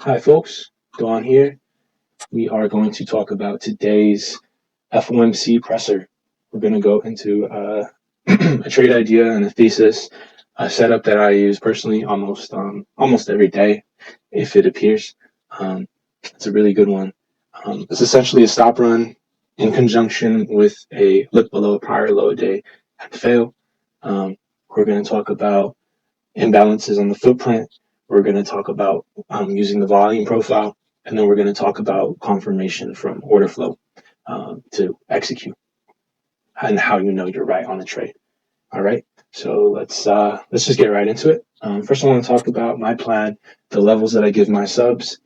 Hi folks, Dawn here. We are going to talk about today's FOMC presser. We're going to go into a trade idea and a thesis, a setup that I use personally almost every day, if it appears. It's a really good one. It's essentially a stop run in conjunction with a look below prior low day and fail. We're going to talk about imbalances on the footprint. We're going to talk about using the volume profile, and then we're going to talk about confirmation from order flow to execute and how you know you're right on the trade. All right, so let's just get right into it. First, I want to talk about my plan, the levels that I give my subs.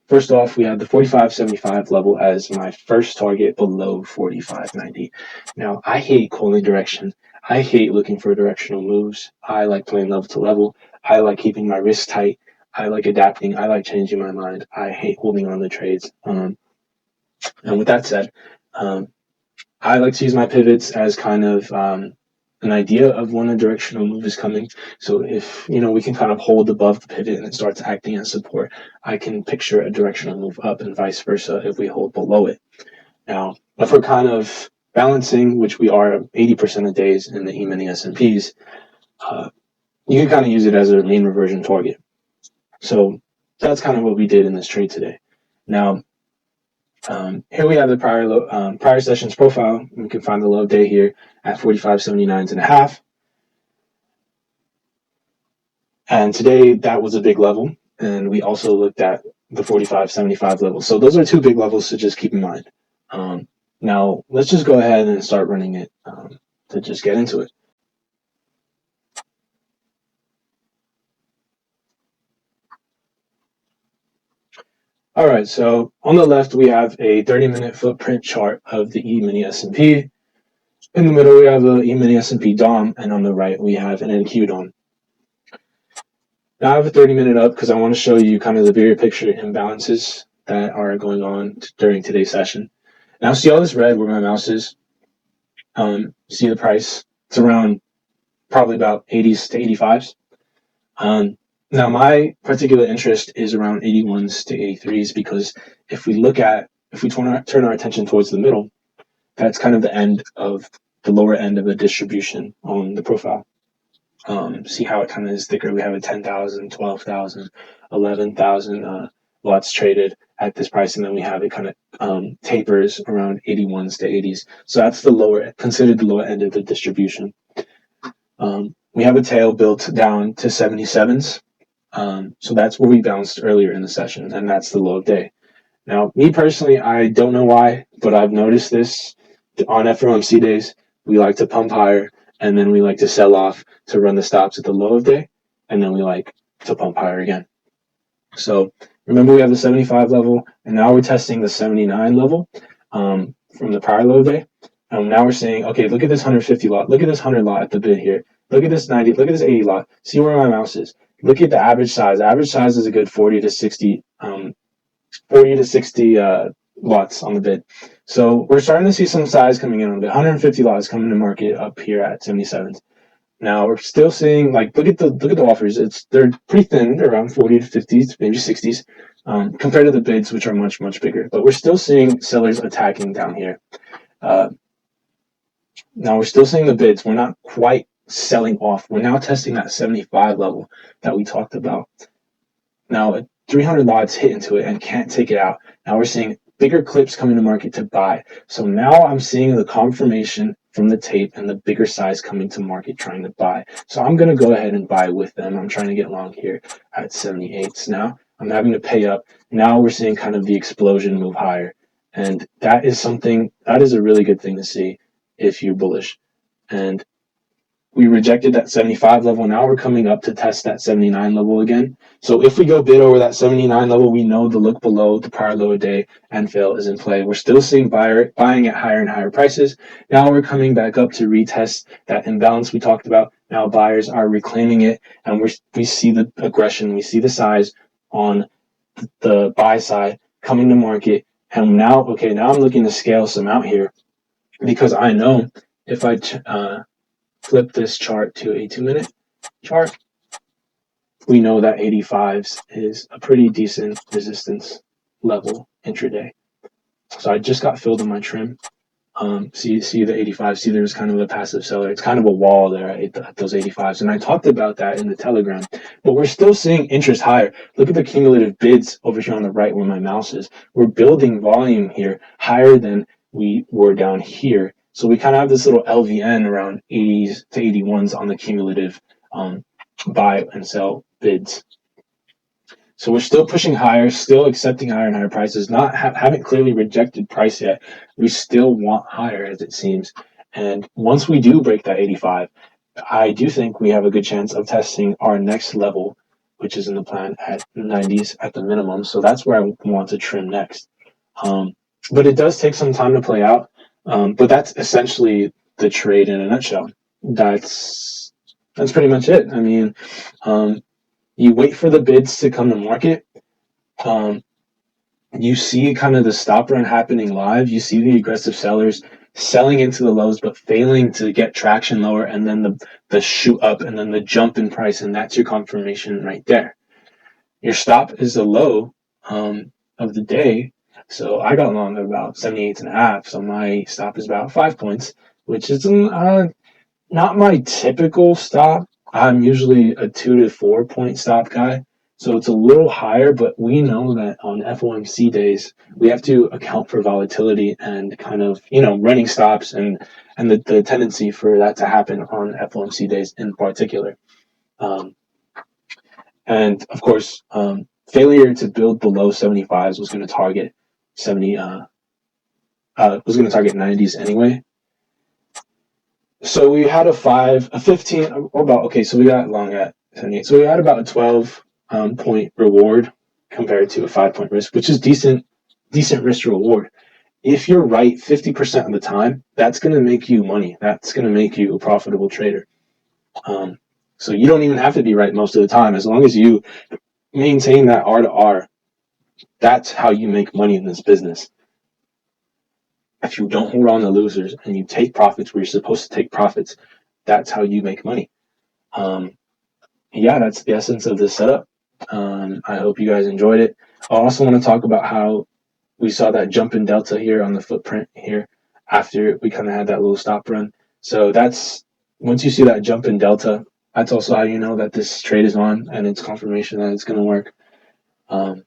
First off, we have the 45.75 level as my first target below 45.90. Now, I hate calling direction. I hate looking for directional moves. I like playing level to level. I like keeping my wrist tight. I like adapting. I like changing my mind. I hate holding on to trades. And with that said, I like to use my pivots as kind of an idea of when a directional move is coming. So if we can kind of hold above the pivot and it starts acting as support, I can picture a directional move up and vice versa if we hold below it. Now, if we're kind of balancing, which we are 80% of days in the E-mini S&Ps, you can kind of use it as a mean reversion target. So that's kind of what we did in this trade today. Now, here we have the prior sessions profile. We can find the low day here at 45.79.5. And today that was a big level. And we also looked at the 45.75 level. So those are two big levels to just keep in mind. Now let's just go ahead and start running it to just get into it. All right, so on the left, we have a 30-minute footprint chart of the E-mini S&P. In the middle, we have a E-mini S&P DOM, and on the right, we have an NQ DOM. Now I have a 30-minute up because I want to show you kind of the bigger picture imbalances that are going on during today's session. Now see all this red where my mouse is? See the price? It's around probably about 80s to 85s. Now, my particular interest is around 81s to 83s because if we turn our attention towards the middle, that's kind of the end of the lower end of the distribution on the profile. See how it kind of is thicker. We have a 10,000, 12,000, 11,000 lots traded at this price, and then we have it kind of tapers around 81s to 80s. So that's considered the lower end of the distribution. We have a tail built down to 77s. So that's where we bounced earlier in the session, and that's the low of day. Now, me personally, I don't know why, but I've noticed this on FOMC days. We like to pump higher, and then we like to sell off to run the stops at the low of day, and then we like to pump higher again. So remember, we have the 75 level, and now we're testing the 79 level from the prior low of day. And now we're saying, okay, look at this 150 lot. Look at this 100 lot at the bid here. Look at this 90. Look at this 80 lot. See where my mouse is. Look at the average size. Average size is a good 40 to 60 lots on the bid. So we're starting to see some size coming in on the 150 lots coming to market up here at 77s. Now we're still seeing, like, look at the offers. They're pretty thin, around 40 to 50s, maybe 60s, compared to the bids, which are much, much bigger. But we're still seeing sellers attacking down here. Now we're still seeing the bids. We're not quite selling off. We're now testing that 75 level that we talked about. Now 300 lots hit into it and can't take it out. Now we're seeing bigger clips coming to market to buy. So now I'm seeing the confirmation from the tape and the bigger size coming to market trying to buy. So I'm going to go ahead and buy with them. I'm trying to get long here at 78s now. I'm having to pay up. Now we're seeing kind of the explosion move higher. And that is a really good thing to see if you're bullish. And we rejected that 75 level. Now we're coming up to test that 79 level again. So if we go bid over that 79 level, we know the look below the prior low day and fail is in play. We're still seeing buying at higher and higher prices. Now we're coming back up to retest that imbalance we talked about. Now buyers are reclaiming it, and we see the aggression, we see the size on the buy side coming to market. And now I'm looking to scale some out here because I know if I flip this chart to a 2-minute chart, we know that 85s is a pretty decent resistance level intraday. So I just got filled on my trim. See the 85, see there's kind of a passive seller. It's kind of a wall there at those 85s. And I talked about that in the Telegram, but we're still seeing interest higher. Look at the cumulative bids over here on the right where my mouse is. We're building volume here higher than we were down here. So we kind of have this little LVN around 80s to 81s on the cumulative buy and sell bids. So we're still pushing higher, still accepting higher and higher prices, haven't clearly rejected price yet. We still want higher, as it seems. And once we do break that 85, I do think we have a good chance of testing our next level, which is in the plan at 90s at the minimum. So that's where I want to trim next. But it does take some time to play out. But that's essentially the trade in a nutshell. That's pretty much it. I mean, you wait for the bids to come to market. You see kind of the stop run happening live. You see the aggressive sellers selling into the lows, but failing to get traction lower, and then the shoot up and then the jump in price, and that's your confirmation right there. Your stop is the low of the day. So I got long at about 78.5. So my stop is about 5 points, which is not my typical stop. I'm usually a 2 to 4 point stop guy. So it's a little higher, but we know that on FOMC days, we have to account for volatility and kind of, running stops and the tendency for that to happen on FOMC days in particular. And of course, failure to build below 75s was going to target 90s anyway. So we had a 15, so we got long at 78. So we had about a 12 point reward compared to a 5 point risk, which is decent risk to reward. If you're right 50% of the time, that's going to make you money. That's going to make you a profitable trader. So you don't even have to be right most of the time. As long as you maintain that R to R, that's how you make money in this business. If you don't hold on to losers and you take profits where you're supposed to take profits, that's how you make money. That's the essence of this setup. I hope you guys enjoyed it. I also want to talk about how we saw that jump in delta here on the footprint here after we kind of had that little stop run. So that's, once you see that jump in delta, that's also how you know that this trade is on and it's confirmation that it's going to work. But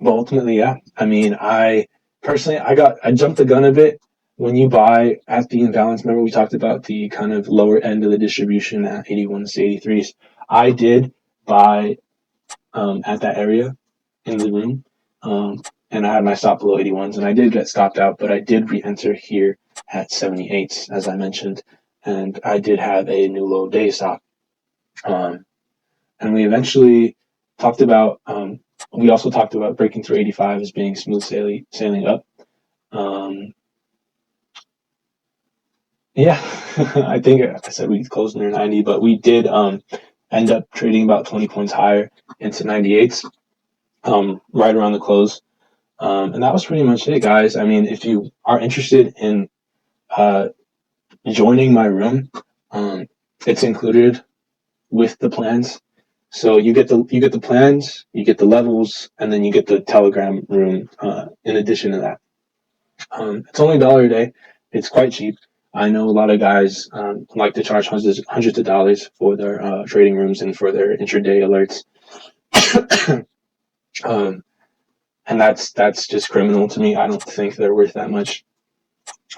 ultimately, I mean, I jumped the gun a bit. When you buy at the imbalance, remember we talked about the kind of lower end of the distribution at 81s to 83s. I did buy at that area in the room, and I had my stop below 81s, and I did get stopped out, but I did re-enter here at 78s, as I mentioned, and I did have a new low day stop. And we eventually talked about, we also talked about breaking through 85 as being smooth sailing up. I think I said we closed near 90, but we did end up trading about 20 points higher into 98s, right around the close. And that was pretty much it, guys. I mean, if you are interested in joining my room, it's included with the plans. So you get the plans, you get the levels, and then you get the Telegram room in addition to that. It's only $1 a day. It's quite cheap. I know a lot of guys like to charge hundreds of dollars for their trading rooms and for their intraday alerts. And that's just criminal to me. I don't think they're worth that much.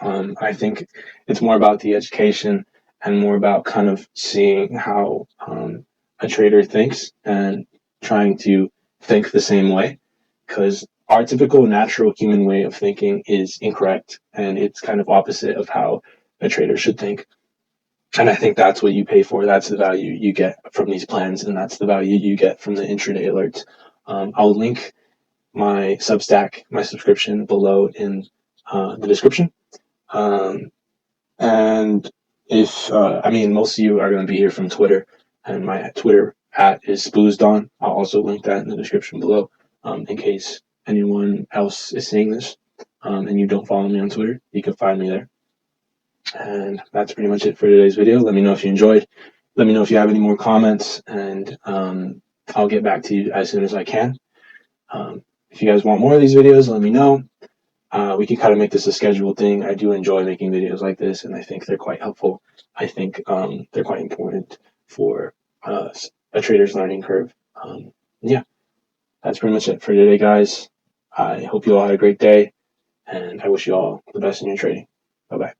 I think it's more about the education and more about kind of seeing how a trader thinks and trying to think the same way, because our typical natural human way of thinking is incorrect, and it's kind of opposite of how a trader should think. And I think that's what you pay for. That's the value you get from these plans, and that's the value you get from the intraday alerts. I'll link my Substack, my subscription, below in the description. And if, most of you are going to be here from Twitter, and my Twitter is @spoozedon. I'll also link that in the description below, in case anyone else is seeing this, and you don't follow me on Twitter, you can find me there. And that's pretty much it for today's video. Let me know if you enjoyed. let me know if you have any more comments, and I'll get back to you as soon as I can. If you guys want more of these videos, let me know. We can kind of make this a scheduled thing. I do enjoy making videos like this, and I think they're quite helpful. I think they're quite important for a trader's learning curve. Yeah, that's pretty much it for today, guys. I hope you all had a great day, and I wish you all the best in your trading. Bye-bye.